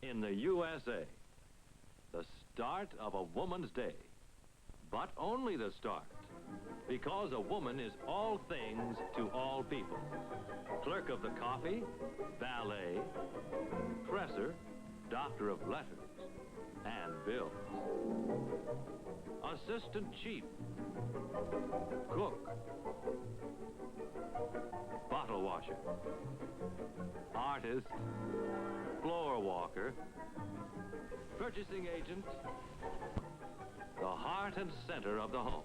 in the USA. The start of a woman's day. But only the start. Because a woman is all things to all people. Clerk of the coffee, valet, presser, doctor of letters, and bills. Assistant chief, cook, bottle washer, artist, floor walker, purchasing agent, the heart and center of the home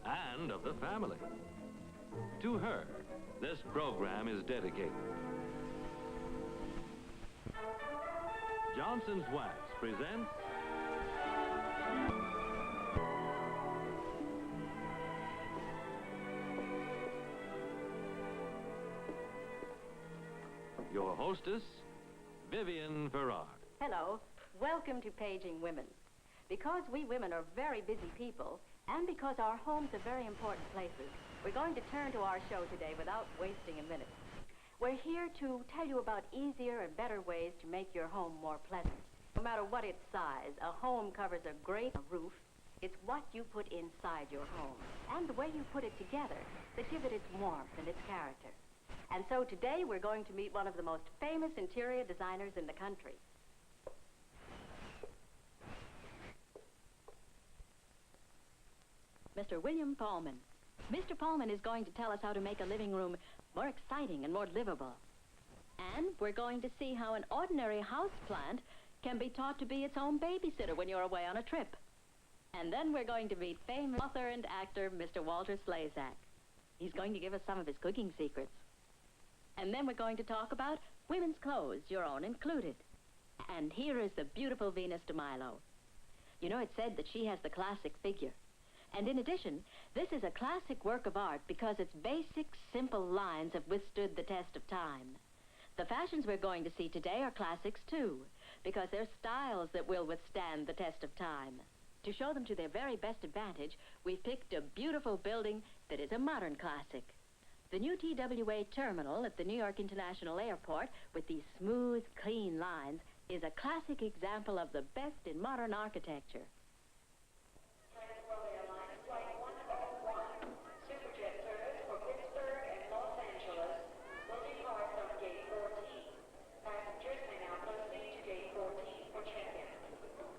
and of the family. To her, this program is dedicated. Johnson's Wax presents your hostess, Vivian Farrar. Hello. Welcome to Paging Women. Because we women are very busy people, and because our homes are very important places, we're going to turn to our show today without wasting a minute. We're here to tell you about easier and better ways to make your home more pleasant. No matter what its size, a home covers a great roof. It's what you put inside your home and the way you put it together that give it its warmth and its character. And so today we're going to meet one of the most famous interior designers in the country. Mr. William Pahlmann. Mr. Pahlmann is going to tell us how to make a living room more exciting and more livable. And we're going to see how an ordinary house plant can be taught to be its own babysitter when you're away on a trip. And then we're going to meet famous author and actor, Mr. Walter Slezak. He's going to give us some of his cooking secrets. And then we're going to talk about women's clothes, your own included. And here is the beautiful Venus de Milo. You know, it's said that she has the classic figure. And in addition, this is a classic work of art because its basic, simple lines have withstood the test of time. The fashions we're going to see today are classics, too, because they're styles that will withstand the test of time. To show them to their very best advantage, we've picked a beautiful building that is a modern classic. The new TWA terminal at the New York International Airport, with these smooth, clean lines, is a classic example of the best in modern architecture.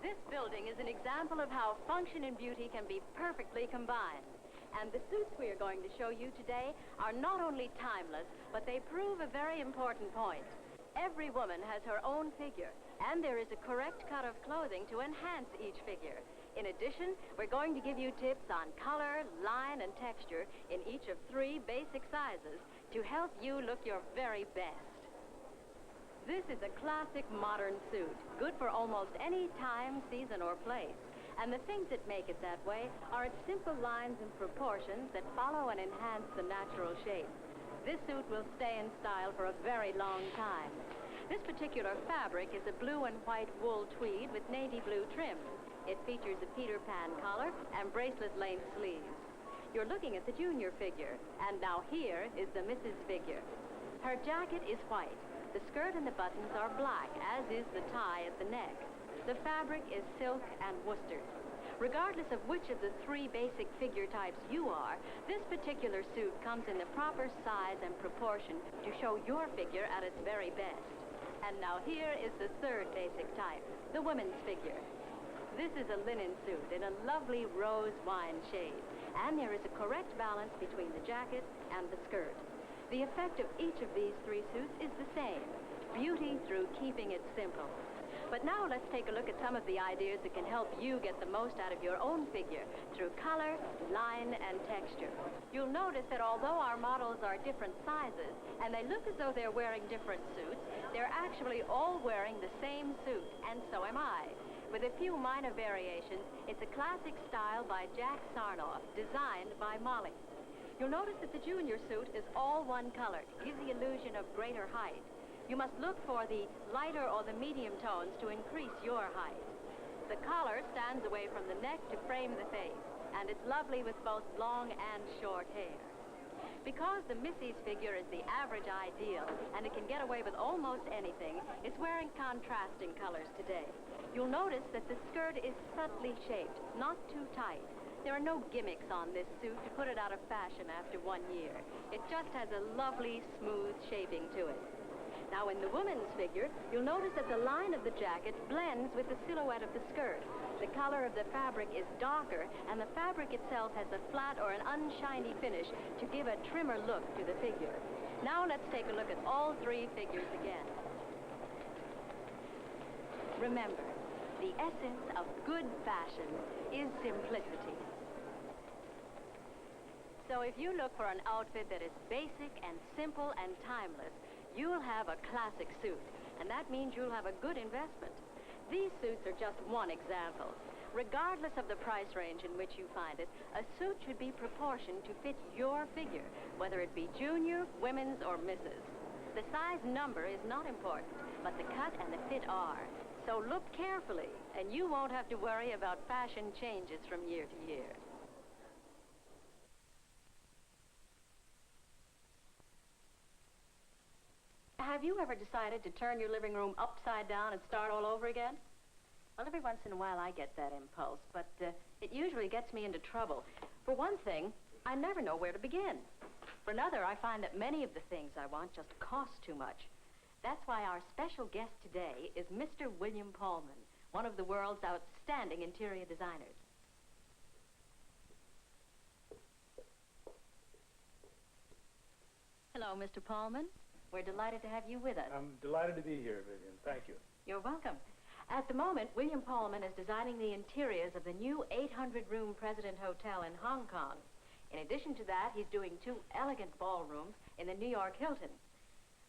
This building is an example of how function and beauty can be perfectly combined. And the suits we are going to show you today are not only timeless, but they prove a very important point. Every woman has her own figure, and there is a correct cut of clothing to enhance each figure. In addition, we're going to give you tips on color, line, and texture in each of 3 basic sizes to help you look your very best. This is a classic modern suit, good for almost any time, season, or place. And the things that make it that way are its simple lines and proportions that follow and enhance the natural shape. This suit will stay in style for a very long time. This particular fabric is a blue and white wool tweed with navy blue trim. It features a Peter Pan collar and bracelet-length sleeves. You're looking at the junior figure, and now here is the Mrs. figure. Her jacket is white. The skirt and the buttons are black, as is the tie at the neck. The fabric is silk and worsted. Regardless of which of the 3 basic figure types you are, this particular suit comes in the proper size and proportion to show your figure at its very best. And now here is the 3rd basic type, the woman's figure. This is a linen suit in a lovely rose wine shade, and there is a correct balance between the jacket and the skirt. The effect of each of these 3 suits is the same, beauty through keeping it simple. But now let's take a look at some of the ideas that can help you get the most out of your own figure through color, line, and texture. You'll notice that although our models are different sizes, and they look as though they're wearing different suits, they're actually all wearing the same suit, and so am I. With a few minor variations, it's a classic style by Jack Sarnoff, designed by Molly. You'll notice that the junior suit is all one color to give the illusion of greater height. You must look for the lighter or the medium tones to increase your height. The collar stands away from the neck to frame the face, and it's lovely with both long and short hair. Because the Missy's figure is the average ideal, and it can get away with almost anything, it's wearing contrasting colors today. You'll notice that the skirt is subtly shaped, not too tight. There are no gimmicks on this suit to put it out of fashion after 1 year. It just has a lovely, smooth shaping to it. Now, in the woman's figure, you'll notice that the line of the jacket blends with the silhouette of the skirt. The color of the fabric is darker, and the fabric itself has a flat or an unshiny finish to give a trimmer look to the figure. Now, let's take a look at all three figures again. Remember, the essence of good fashion is simplicity. So if you look for an outfit that is basic and simple and timeless, you'll have a classic suit, and that means you'll have a good investment. These suits are just one example. Regardless of the price range in which you find it, a suit should be proportioned to fit your figure, whether it be junior, women's, or misses. The size number is not important, but the cut and the fit are. So look carefully, and you won't have to worry about fashion changes from year to year. Have you ever decided to turn your living room upside down and start all over again? Well, every once in a while I get that impulse, but it usually gets me into trouble. For one thing, I never know where to begin. For another, I find that many of the things I want just cost too much. That's why our special guest today is Mr. William Pahlmann, one of the world's outstanding interior designers. Hello, Mr. Pahlmann. We're delighted to have you with us. I'm delighted to be here, Vivian. Thank you. You're welcome. At the moment, William Pahlmann is designing the interiors of the new 800-room President Hotel in Hong Kong. In addition to that, he's doing 2 elegant ballrooms in the New York Hilton.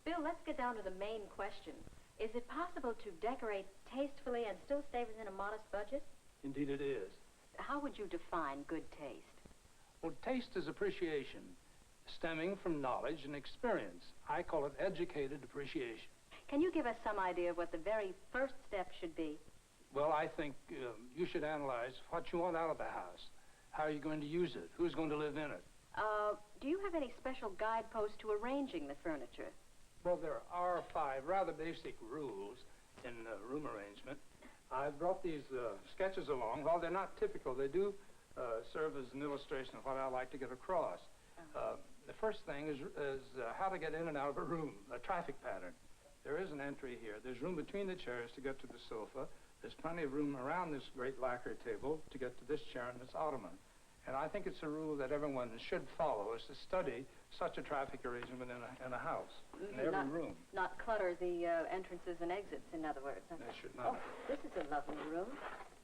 Bill, let's get down to the main question. Is it possible to decorate tastefully and still stay within a modest budget? Indeed it is. How would you define good taste? Well, taste is appreciation, stemming from knowledge and experience. I call it educated appreciation. Can you give us some idea of what the very first step should be? Well, I think you should analyze what you want out of the house. How are you going to use it? Who's going to live in it? Do you have any special guideposts to arranging the furniture? Well, there are 5 rather basic rules in room arrangement. I've brought these sketches along. While they're not typical, they do serve as an illustration of what I like to get across. The first thing is how to get in and out of a room, a traffic pattern. There is an entry here. There's room between the chairs to get to the sofa. There's plenty of room around this great lacquer table to get to this chair and this ottoman. And I think it's a rule that everyone should follow, is to study such a traffic arrangement in a house, in every room. Not clutter the entrances and exits, in other words. They should not. Oh, this is a lovely room.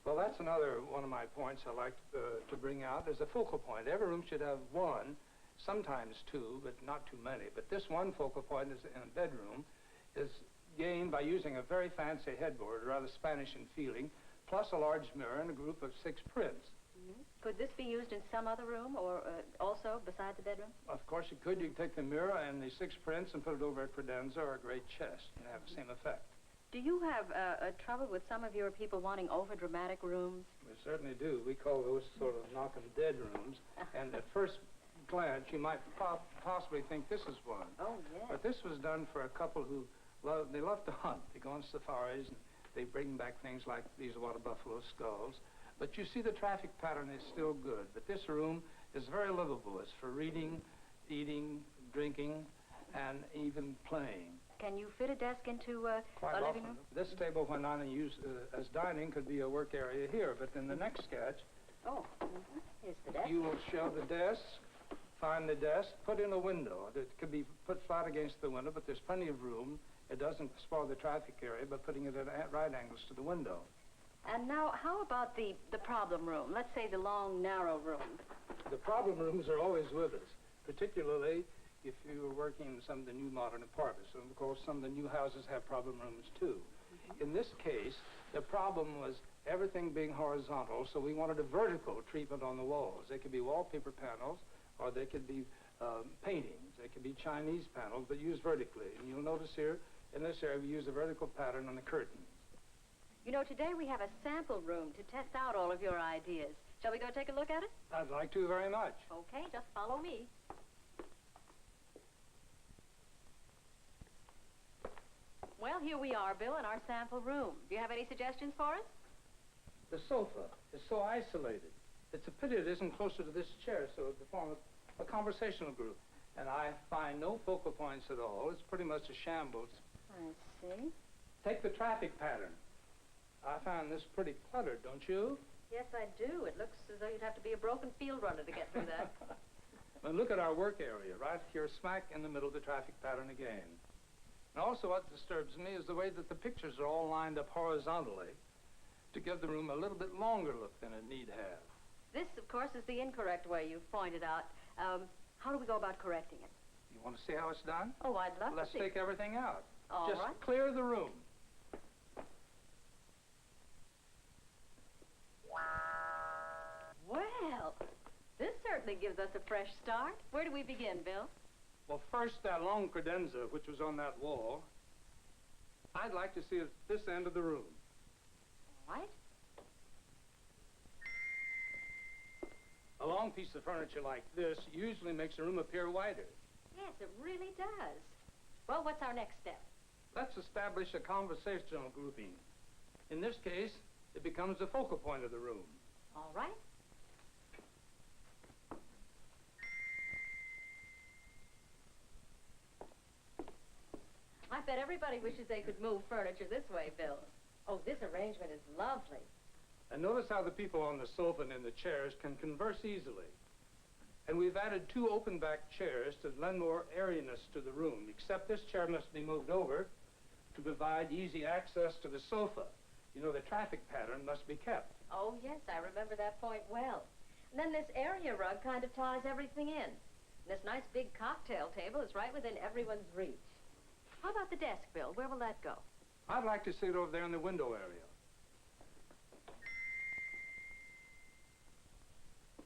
Well, that's another one of my points I like to bring out, is a focal point. Every room should have 1, sometimes 2, but not too many. But this one focal point is in a bedroom, is gained by using a very fancy headboard, rather Spanish in feeling, plus a large mirror and a group of 6 prints. Could this be used in some other room or also beside the bedroom? Of course you could. You could take the mirror and the 6 prints and put it over a credenza or a great chest and have the same effect. Do you have trouble with some of your people wanting over-dramatic rooms? We certainly do. We call those sort of knock-'em-dead rooms. And at first glance, you might possibly think this is one. Oh, yes. But this was done for a couple who love to hunt. They go on safaris and they bring back things like these water buffalo skulls. But you see the traffic pattern is still good. But this room is very livable. It's for reading, eating, drinking, and even playing. Can you fit a desk into a living room? This table, when not in use as dining, could be a work area here. But in the next sketch, Here's the desk. you will show the desk, find the desk, put in a window. It could be put flat against the window, but there's plenty of room. It doesn't spoil the traffic area by putting it at right angles to the window. And now, how about the problem room? Let's say the long, narrow room. The problem rooms are always with us, particularly if you are working in some of the new modern apartments. And of course, some of the new houses have problem rooms too. In this case, the problem was everything being horizontal, so we wanted a vertical treatment on the walls. They could be wallpaper panels, or they could be paintings. They could be Chinese panels, but used vertically. And you'll notice here, in this area, we use a vertical pattern on the curtains. You know, today we have a sample room to test out all of your ideas. Shall we go take a look at it? I'd like to very much. Okay, just follow me. Well, here we are, Bill, in our sample room. Do you have any suggestions for us? The sofa is so isolated. It's a pity it isn't closer to this chair so it would form a conversational group. And I find no focal points at all. It's pretty much a shambles. I see. Take the traffic pattern. I find this pretty cluttered, don't you? Yes, I do. It looks as though you'd have to be a broken field runner to get through that. And look at our work area, right here, smack in the middle of the traffic pattern again. And also what disturbs me is the way that the pictures are all lined up horizontally to give the room a little bit longer look than it need have. This, of course, is the incorrect way you've pointed out. How do we go about correcting it? You want to see how it's done? Oh, I'd love Let's to see. take everything out. All Just right. clear the room. Well, this certainly gives us a fresh start. Where do we begin, Bill? Well, first, that long credenza, which was on that wall, I'd like to see it at this end of the room. All right. A long piece of furniture like this usually makes a room appear wider. Yes, it really does. Well, what's our next step? Let's establish a conversational grouping. In this case, it becomes the focal point of the room. All right. I bet everybody wishes they could move furniture this way, Bill. Oh, this arrangement is lovely. And notice how the people on the sofa and in the chairs can converse easily. And we've added 2 open-back chairs to lend more airiness to the room, except this chair must be moved over to provide easy access to the sofa. You know, the traffic pattern must be kept. Oh, yes, I remember that point well. And then this area rug kind of ties everything in. And this nice big cocktail table is right within everyone's reach. How about the desk, Bill? Where will that go? I'd like to see it over there in the window area.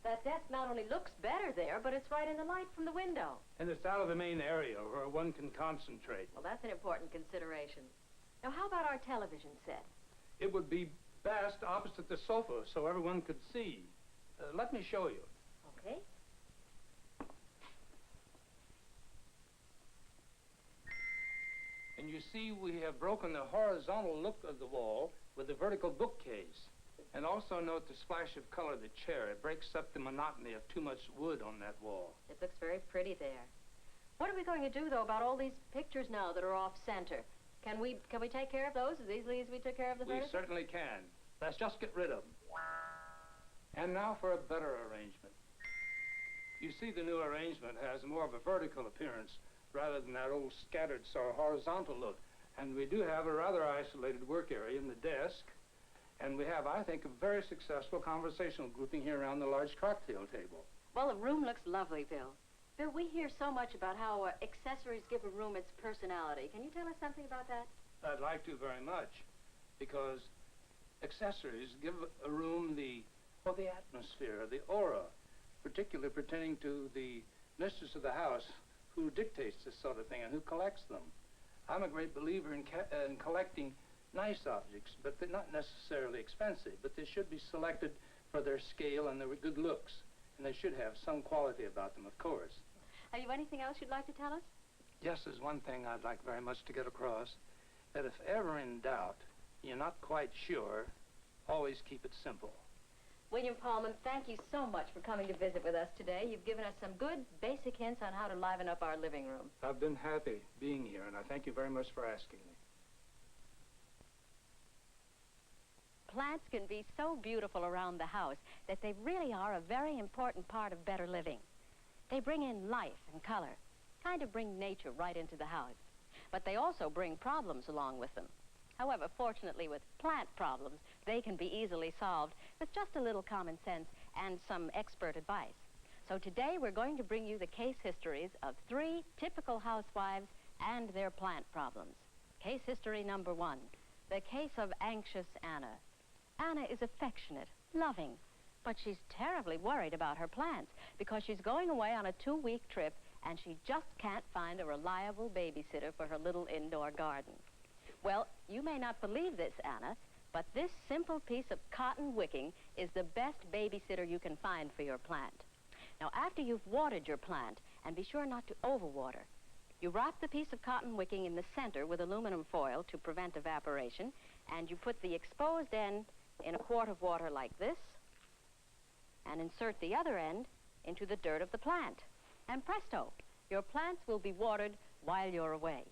That desk not only looks better there, but it's right in the light from the window. And it's out of the main area where one can concentrate. Well, that's an important consideration. Now, how about our television set? It would be best opposite the sofa so everyone could see. Let me show you. Okay. And you see we have broken the horizontal look of the wall with the vertical bookcase. And also note the splash of color of the chair. It breaks up the monotony of too much wood on that wall. It looks very pretty there. What are we going to do, though, about all these pictures now that are off-center? Can we take care of those as easily as we took care of the We furniture? certainly can. Let's just get rid of them. And now for a better arrangement. You see the new arrangement has more of a vertical appearance rather than that old scattered sort of horizontal look. And we do have a rather isolated work area in the desk. And we have, I think, a very successful conversational grouping here around the large cocktail table. Well, the room looks lovely, Bill. Bill, we hear so much about how accessories give a room its personality. Can you tell us something about that? I'd like to very much, because accessories give a room the atmosphere, the aura, particularly pertaining to the mistress of the house who dictates this sort of thing and who collects them. I'm a great believer in collecting nice objects, but they're not necessarily expensive, but they should be selected for their scale and their good looks. And they should have some quality about them, of course. Have you anything else you'd like to tell us? Yes, there's one thing I'd like very much to get across, that if ever in doubt, you're not quite sure, always keep it simple. William Pahlmann, thank you so much for coming to visit with us today. You've given us some good basic hints on how to liven up our living room. I've been happy being here, and I thank you very much for asking me. Plants can be so beautiful around the house that they really are a very important part of better living. They bring in life and color, kind of bring nature right into the house. But they also bring problems along with them. However, fortunately with plant problems, they can be easily solved with just a little common sense and some expert advice. So today we're going to bring you the case histories of 3 typical housewives and their plant problems. Case history number 1, the case of anxious Anna. Anna is affectionate, loving, but she's terribly worried about her plants because she's going away on a 2-week trip and she just can't find a reliable babysitter for her little indoor garden. Well, you may not believe this, Anna, but this simple piece of cotton wicking is the best babysitter you can find for your plant. Now, after you've watered your plant, and be sure not to overwater, You wrap the piece of cotton wicking in the center with aluminum foil to prevent evaporation, and you put the exposed end in a quart of water like this, and insert the other end into the dirt of the plant. And presto, your plants will be watered while you're away.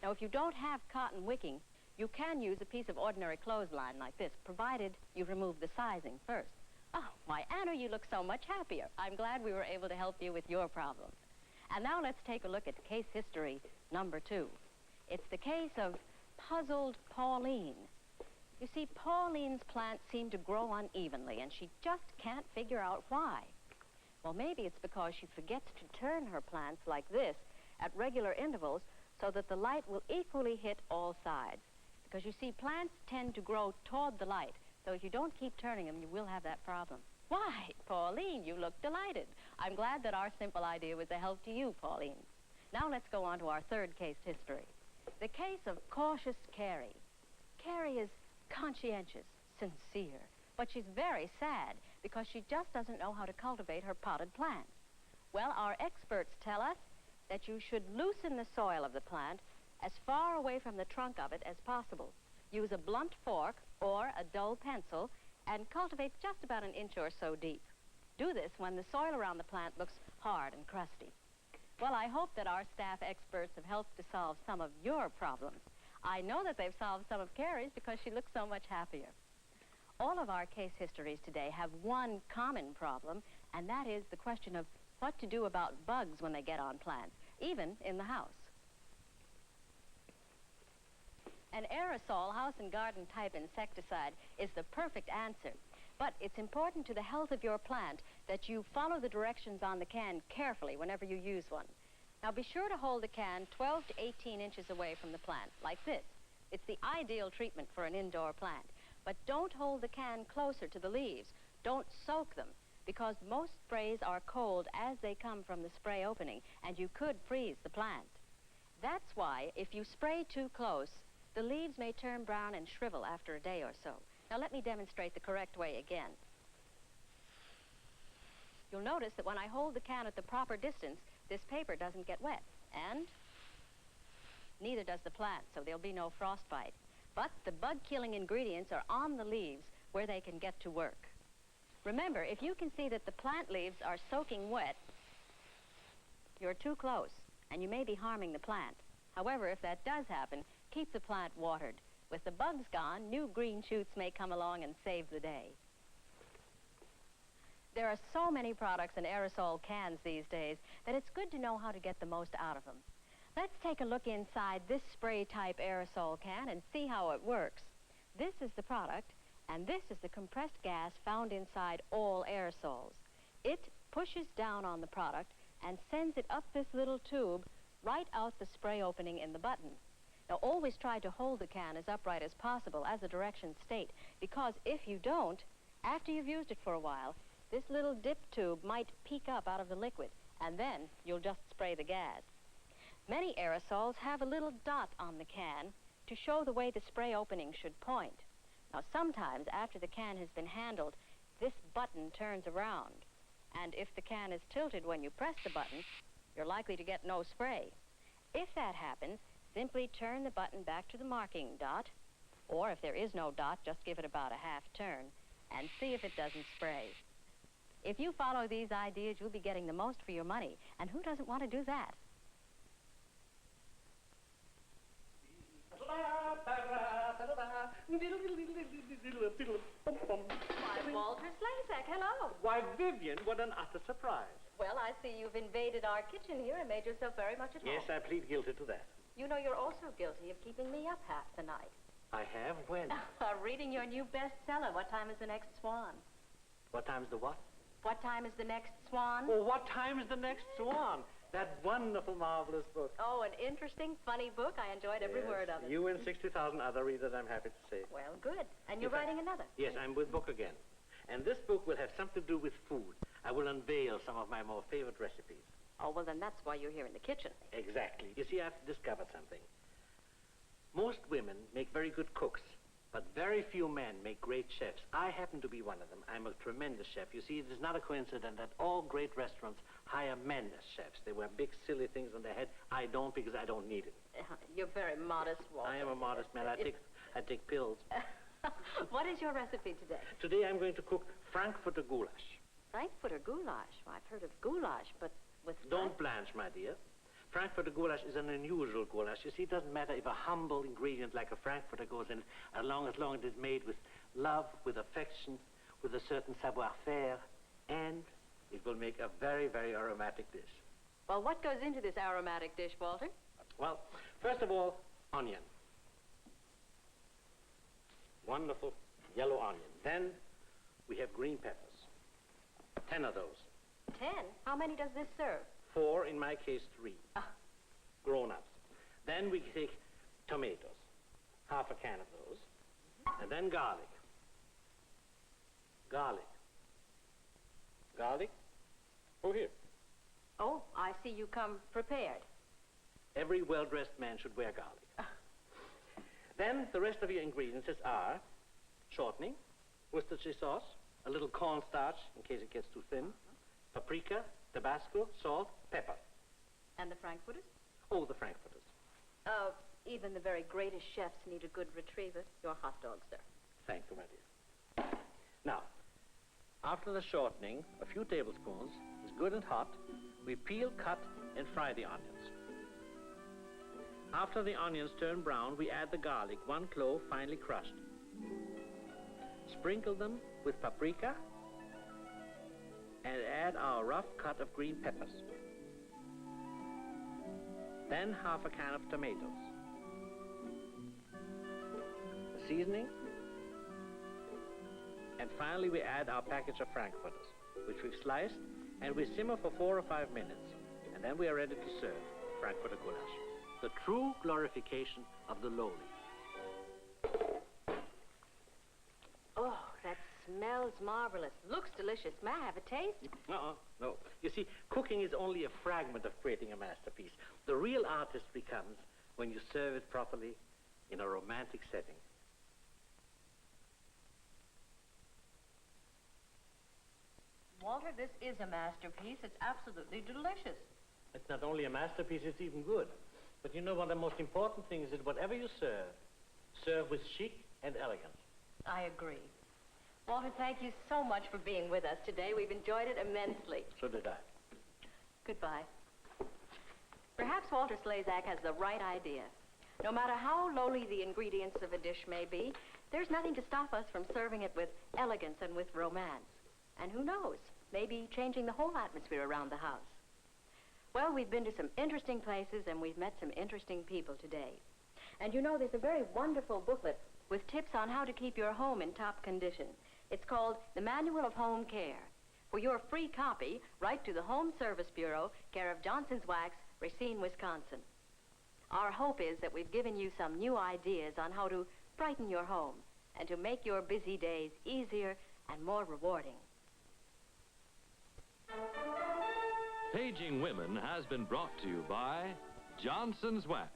Now, if you don't have cotton wicking, you can use a piece of ordinary clothesline like this, provided you remove the sizing first. Oh, why, Anna, you look so much happier. I'm glad we were able to help you with your problem. And now let's take a look at case history number 2. It's the case of puzzled Pauline. You see, Pauline's plants seem to grow unevenly, and she just can't figure out why. Well, maybe it's because she forgets to turn her plants like this at regular intervals so that the light will equally hit all sides. Because you see, plants tend to grow toward the light, so if you don't keep turning them, you will have that problem. Why, Pauline, you look delighted. I'm glad that our simple idea was a help to you, Pauline. Now let's go on to our third case history. The case of cautious Carrie. Carrie is conscientious, sincere, but she's very sad because she just doesn't know how to cultivate her potted plants. Well, our experts tell us that you should loosen the soil of the plant as far away from the trunk of it as possible. Use a blunt fork or a dull pencil and cultivate just about an inch or so deep. Do this when the soil around the plant looks hard and crusty. Well, I hope that our staff experts have helped to solve some of your problems. I know that they've solved some of Carrie's because she looks so much happier. All of our case histories today have one common problem, and that is the question of what to do about bugs when they get on plants, even in the house. An aerosol house and garden type insecticide is the perfect answer, but it's important to the health of your plant that you follow the directions on the can carefully whenever you use one. Now, be sure to hold the can 12 to 18 inches away from the plant, like this. It's the ideal treatment for an indoor plant. But don't hold the can closer to the leaves. Don't soak them, because most sprays are cold as they come from the spray opening, and you could freeze the plant. That's why, if you spray too close, the leaves may turn brown and shrivel after a day or so. Now, let me demonstrate the correct way again. You'll notice that when I hold the can at the proper distance, this paper doesn't get wet, and neither does the plant, so there'll be no frostbite. But the bug-killing ingredients are on the leaves where they can get to work. Remember, if you can see that the plant leaves are soaking wet, you're too close, and you may be harming the plant. However, if that does happen, keep the plant watered. With the bugs gone, new green shoots may come along and save the day. There are so many products in aerosol cans these days that it's good to know how to get the most out of them. Let's take a look inside this spray-type aerosol can and see how it works. This is the product, and this is the compressed gas found inside all aerosols. It pushes down on the product and sends it up this little tube right out the spray opening in the button. Now, always try to hold the can as upright as possible, as the directions state, because if you don't, after you've used it for a while, this little dip tube might peek up out of the liquid, and then you'll just spray the gas. Many aerosols have a little dot on the can to show the way the spray opening should point. Now, sometimes after the can has been handled, this button turns around, and if the can is tilted when you press the button, you're likely to get no spray. If that happens, simply turn the button back to the marking dot, or if there is no dot, just give it about a half turn, and see if it doesn't spray. If you follow these ideas, you'll be getting the most for your money, and who doesn't want to do that? Why, Walter Slezak, hello. Why, Vivian, what an utter surprise. Well, I see you've invaded our kitchen here and made yourself very much at home. Yes, I plead guilty to that. You know you're also guilty of keeping me up half the night. I have? When? Reading your new bestseller, What Time is the Next Swan? What time's the what? What Time is the Next Swan? Oh, What Time's the Next Swan? That wonderful, marvelous book. Oh, an interesting, funny book. I enjoyed every word of it. You and 60,000 other readers, I'm happy to say. Well, good. And you're writing another? Yes, I'm with book again. And this book will have something to do with food. I will unveil some of my more favorite recipes. Oh, well, then that's why you're here in the kitchen. Exactly. You see, I've discovered something. Most women make very good cooks, but very few men make great chefs. I happen to be one of them. I'm a tremendous chef. You see, it is not a coincidence that all great restaurants hire men as chefs. They wear big, silly things on their head. I don't, because I don't need it. You're very modest, Walter. I am a modest man. I take pills. What is your recipe today? Today I'm going to cook Frankfurter goulash. Frankfurter goulash. Well, I've heard of goulash, but with Don't blanch, my dear. Frankfurter goulash is an unusual goulash. You see, it doesn't matter if a humble ingredient like a Frankfurter goes in, as long as it is made with love, with affection, with a certain savoir-faire, and it will make a very, very aromatic dish. Well, what goes into this aromatic dish, Walter? Well, first of all, onion. Wonderful yellow onion. Then we have green peppers. 10 of those. 10? How many does this serve? 4, in my case 3. Grown-ups. Then we take tomatoes. Half a can of those. And then garlic. Garlic. Garlic? Oh, here. Oh, I see you come prepared. Every well-dressed man should wear garlic. Then the rest of your ingredients are shortening, Worcestershire sauce, a little cornstarch in case it gets too thin, paprika, Tabasco, salt, pepper. And the Frankfurters? Oh, the Frankfurters. Even the very greatest chefs need a good retriever. Your hot dog, sir. Thank you, my dear. Now, after the shortening, a few tablespoons is good and hot. We peel, cut, and fry the onions. After the onions turn brown, we add the garlic, 1 clove finely crushed. Sprinkle them with paprika and add our rough cut of green peppers. Then half a can of tomatoes. The seasoning. And finally we add our package of Frankfurters, which we've sliced, and we simmer for 4 or 5 minutes. And then we are ready to serve Frankfurter goulash, the true glorification of the lowly. Oh, that smells marvelous. Looks delicious. May I have a taste? No. You see, cooking is only a fragment of creating a masterpiece. The real artistry comes when you serve it properly in a romantic setting. Walter, this is a masterpiece. It's absolutely delicious. It's not only a masterpiece, it's even good. But you know what the most important thing is that whatever you serve with chic and elegance. I agree. Walter, thank you so much for being with us today. We've enjoyed it immensely. So did I. Goodbye. Perhaps Walter Slezak has the right idea. No matter how lowly the ingredients of a dish may be, there's nothing to stop us from serving it with elegance and with romance. And who knows, maybe changing the whole atmosphere around the house. Well, we've been to some interesting places and we've met some interesting people today. And you know, there's a very wonderful booklet with tips on how to keep your home in top condition. It's called The Manual of Home Care. For your free copy, write to the Home Service Bureau, care of Johnson's Wax, Racine, Wisconsin. Our hope is that we've given you some new ideas on how to brighten your home and to make your busy days easier and more rewarding. Paging Women has been brought to you by Johnson's Wax.